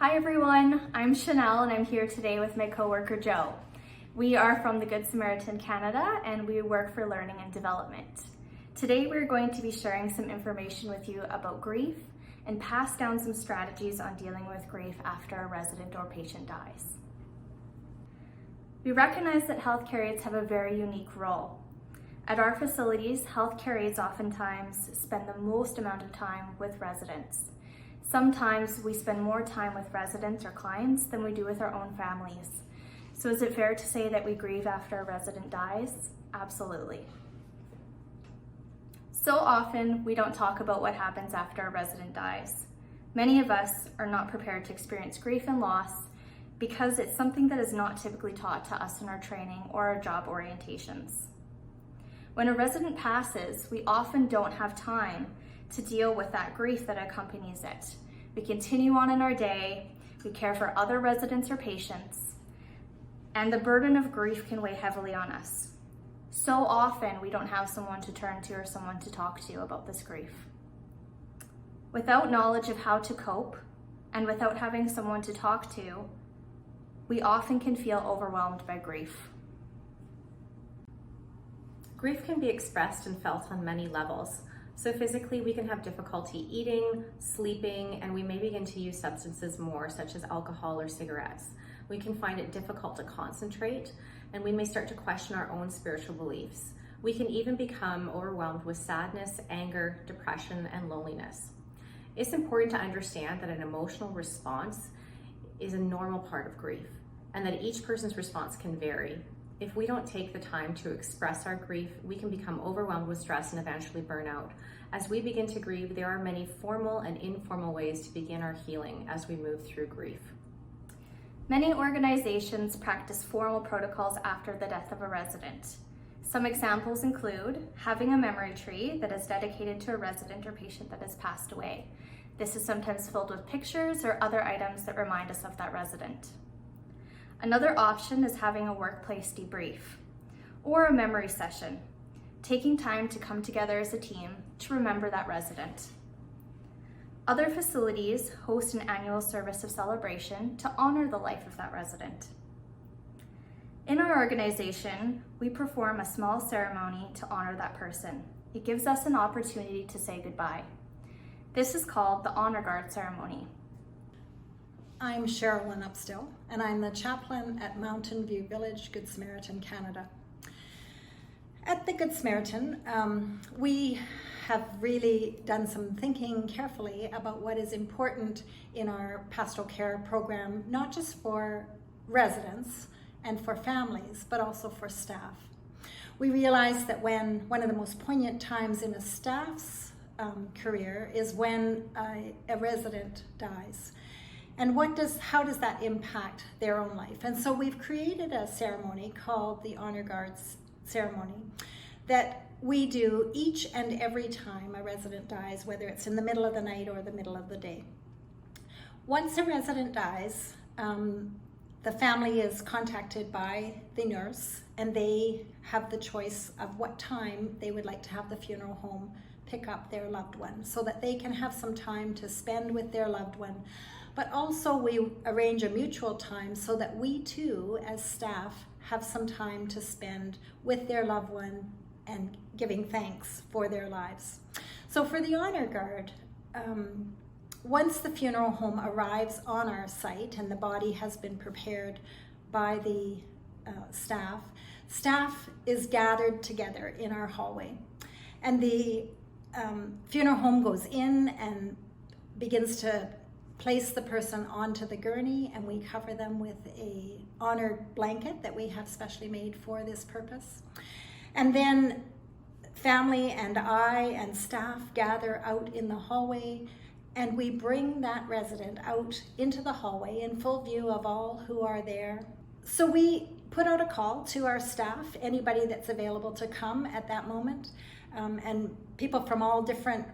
Hi everyone, I'm Shanell and I'm here today with my coworker Joe. We are from the Good Samaritan Canada and we work for learning and development. Today we're going to be sharing some information with you about grief and pass down some strategies on dealing with grief after a resident or patient dies. We recognize that healthcare aides have a very unique role. At our facilities, healthcare aides oftentimes spend the most amount of time with residents. Sometimes we spend more time with residents or clients than we do with our own families. So is it fair to say that we grieve after a resident dies? Absolutely. So often we don't talk about what happens after a resident dies. Many of us are not prepared to experience grief and loss because it's something that is not typically taught to us in our training or our job orientations. When a resident passes, we often don't have time to deal with that grief that accompanies it. We continue on in our day, we care for other residents or patients, and the burden of grief can weigh heavily on us. So often we don't have someone to turn to or someone to talk to about this grief. Without knowledge of how to cope and without having someone to talk to, we often can feel overwhelmed by grief. Grief can be expressed and felt on many levels. So physically, we can have difficulty eating, sleeping, and we may begin to use substances more, such as alcohol or cigarettes. We can find it difficult to concentrate, and we may start to question our own spiritual beliefs. We can even become overwhelmed with sadness, anger, depression, and loneliness. It's important to understand that an emotional response is a normal part of grief, and that each person's response can vary. If we don't take the time to express our grief, we can become overwhelmed with stress and eventually burn out. As we begin to grieve, there are many formal and informal ways to begin our healing as we move through grief. Many organizations practice formal protocols after the death of a resident. Some examples include having a memory tree that is dedicated to a resident or patient that has passed away. This is sometimes filled with pictures or other items that remind us of that resident. Another option is having a workplace debrief or a memory session, taking time to come together as a team to remember that resident. Other facilities host an annual service of celebration to honor the life of that resident. In our organization, we perform a small ceremony to honor that person. It gives us an opportunity to say goodbye. This is called the Honor Guard ceremony. I'm Cheryl Upstill, and I'm the chaplain at Mountain View Village, Good Samaritan, Canada. At the Good Samaritan, we have really done some thinking carefully about what is important in our pastoral care program, not just for residents and for families, but also for staff. We realize that when one of the most poignant times in a staff's career is when a resident dies. And how does that impact their own life? And so we've created a ceremony called the Honor Guards ceremony that we do each and every time a resident dies, whether it's in the middle of the night or the middle of the day. Once a resident dies, the family is contacted by the nurse and they have the choice of what time they would like to have the funeral home pick up their loved one so that they can have some time to spend with their loved one. But also we arrange a mutual time so that we too, as staff, have some time to spend with their loved one and giving thanks for their lives. So for the Honor Guard, once the funeral home arrives on our site and the body has been prepared by the staff is gathered together in our hallway. And the funeral home goes in and begins to place the person onto the gurney, and we cover them with a honor blanket that we have specially made for this purpose. And then family and I and staff gather out in the hallway, and we bring that resident out into the hallway in full view of all who are there. So we put out a call to our staff, anybody that's available to come at that moment, and people from all different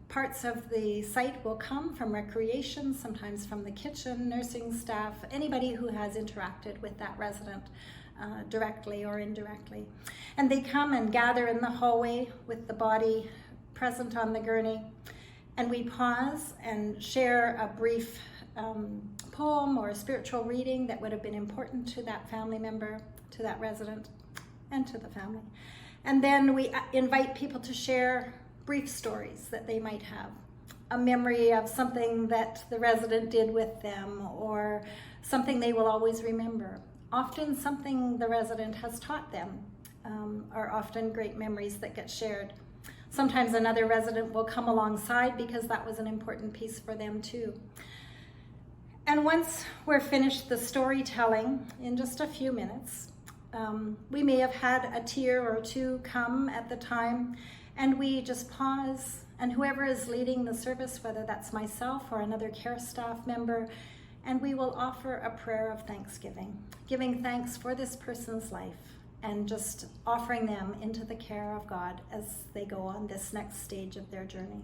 parts of the site will come, from recreation, sometimes from the kitchen, nursing staff, anybody who has interacted with that resident directly or indirectly. And they come and gather in the hallway with the body present on the gurney. And we pause and share a brief poem or a spiritual reading that would have been important to that family member, to that resident, and to the family. And then we invite people to share brief stories that they might have. A memory of something that the resident did with them, or something they will always remember. Often something the resident has taught them are often great memories that get shared. Sometimes another resident will come alongside because that was an important piece for them too. And once we're finished the storytelling in just a few minutes, we may have had a tear or two come at the time, and we just pause, and whoever is leading the service, whether that's myself or another care staff member, and we will offer a prayer of thanksgiving, giving thanks for this person's life and just offering them into the care of God as they go on this next stage of their journey.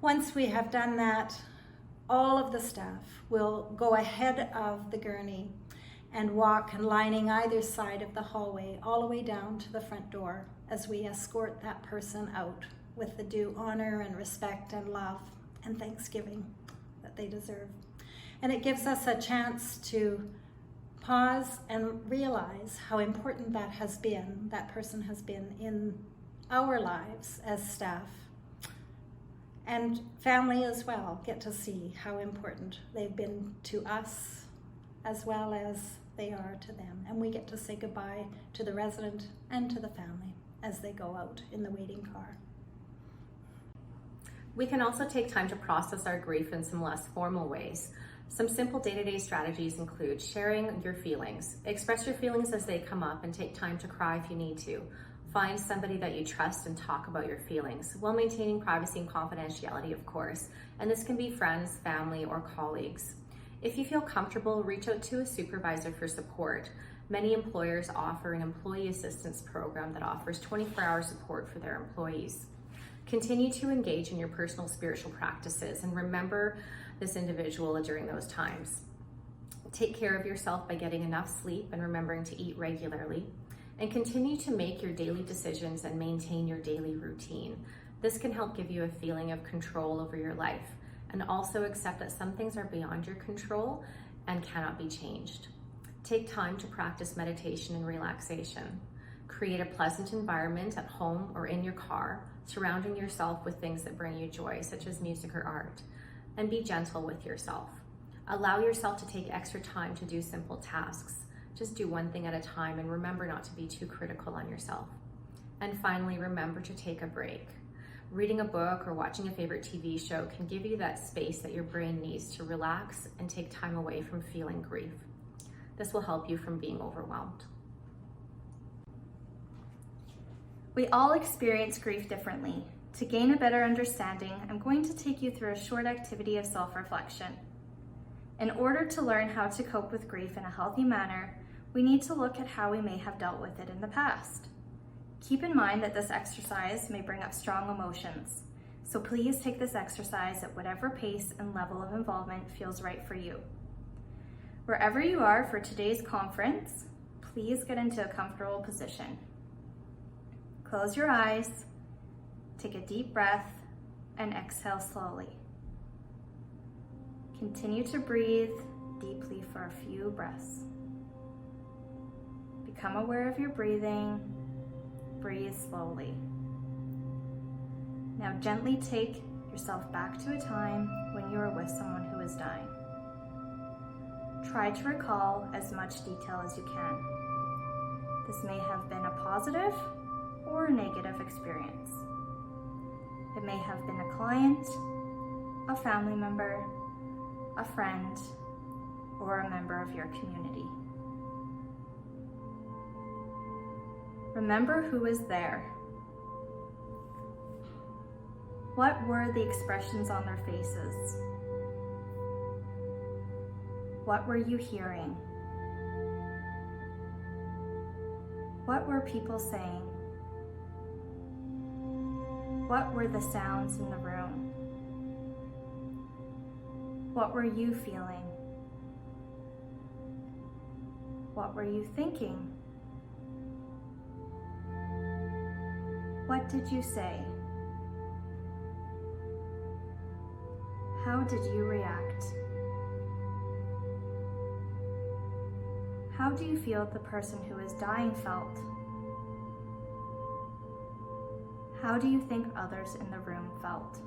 Once we have done that, all of the staff will go ahead of the gurney and walk and lining either side of the hallway all the way down to the front door as we escort that person out with the due honor and respect and love and thanksgiving that they deserve. And it gives us a chance to pause and realize how important that person has been in our lives as staff. And family as well get to see how important they've been to us as well as they are to them. And we get to say goodbye to the resident and to the family as they go out in the waiting car. We can also take time to process our grief in some less formal ways. Some simple day-to-day strategies include sharing your feelings. Express your feelings as they come up and take time to cry if you need to. Find somebody that you trust and talk about your feelings, while maintaining privacy and confidentiality, of course. And this can be friends, family, or colleagues. If you feel comfortable, reach out to a supervisor for support. Many employers offer an employee assistance program that offers 24-hour support for their employees. Continue to engage in your personal spiritual practices and remember this individual during those times. Take care of yourself by getting enough sleep and remembering to eat regularly. And continue to make your daily decisions and maintain your daily routine. This can help give you a feeling of control over your life, and also accept that some things are beyond your control and cannot be changed. Take time to practice meditation and relaxation. Create a pleasant environment at home or in your car, surrounding yourself with things that bring you joy, such as music or art. And be gentle with yourself. Allow yourself to take extra time to do simple tasks. Just do one thing at a time and remember not to be too critical on yourself. And finally, remember to take a break. Reading a book or watching a favorite TV show can give you that space that your brain needs to relax and take time away from feeling grief. This will help you from being overwhelmed. We all experience grief differently. To gain a better understanding, I'm going to take you through a short activity of self-reflection. In order to learn how to cope with grief in a healthy manner, we need to look at how we may have dealt with it in the past. Keep in mind that this exercise may bring up strong emotions, so please take this exercise at whatever pace and level of involvement feels right for you. Wherever you are for today's conference, please get into a comfortable position. Close your eyes, take a deep breath, and exhale slowly. Continue to breathe deeply for a few breaths. Become aware of your breathing. Breathe slowly. Now gently take yourself back to a time when you were with someone who is dying. Try to recall as much detail as you can. This may have been a positive or a negative experience. It may have been a client, a family member, a friend, or a member of your community. Remember who was there. What were the expressions on their faces? What were you hearing? What were people saying? What were the sounds in the room? What were you feeling? What were you thinking? What did you say? How did you react? How do you feel the person who is dying felt? How do you think others in the room felt?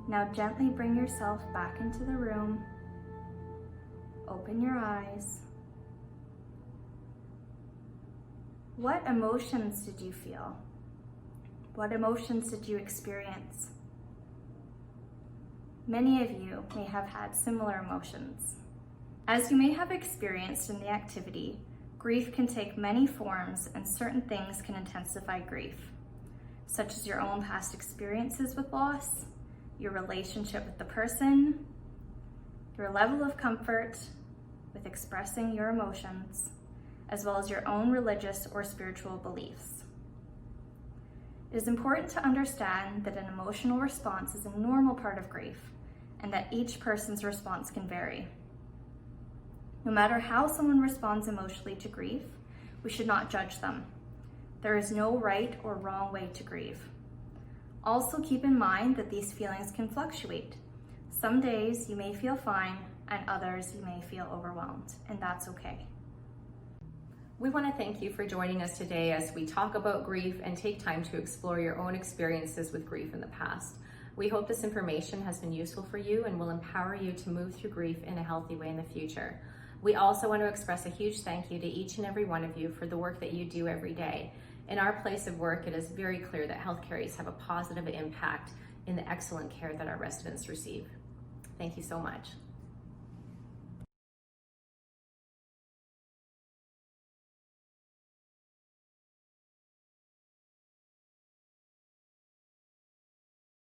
Now gently bring yourself back into the room. Open your eyes. What emotions did you feel? What emotions did you experience? Many of you may have had similar emotions. As you may have experienced in the activity, grief can take many forms, and certain things can intensify grief, such as your own past experiences with loss, your relationship with the person, your level of comfort with expressing your emotions, as well as your own religious or spiritual beliefs. It is important to understand that an emotional response is a normal part of grief, and that each person's response can vary. No matter how someone responds emotionally to grief, we should not judge them. There is no right or wrong way to grieve. Also keep in mind that these feelings can fluctuate. Some days you may feel fine, and others you may feel overwhelmed, and that's okay. We want to thank you for joining us today as we talk about grief and take time to explore your own experiences with grief in the past. We hope this information has been useful for you and will empower you to move through grief in a healthy way in the future. We also want to express a huge thank you to each and every one of you for the work that you do every day. In our place of work, it is very clear that health careers have a positive impact in the excellent care that our residents receive. Thank you so much.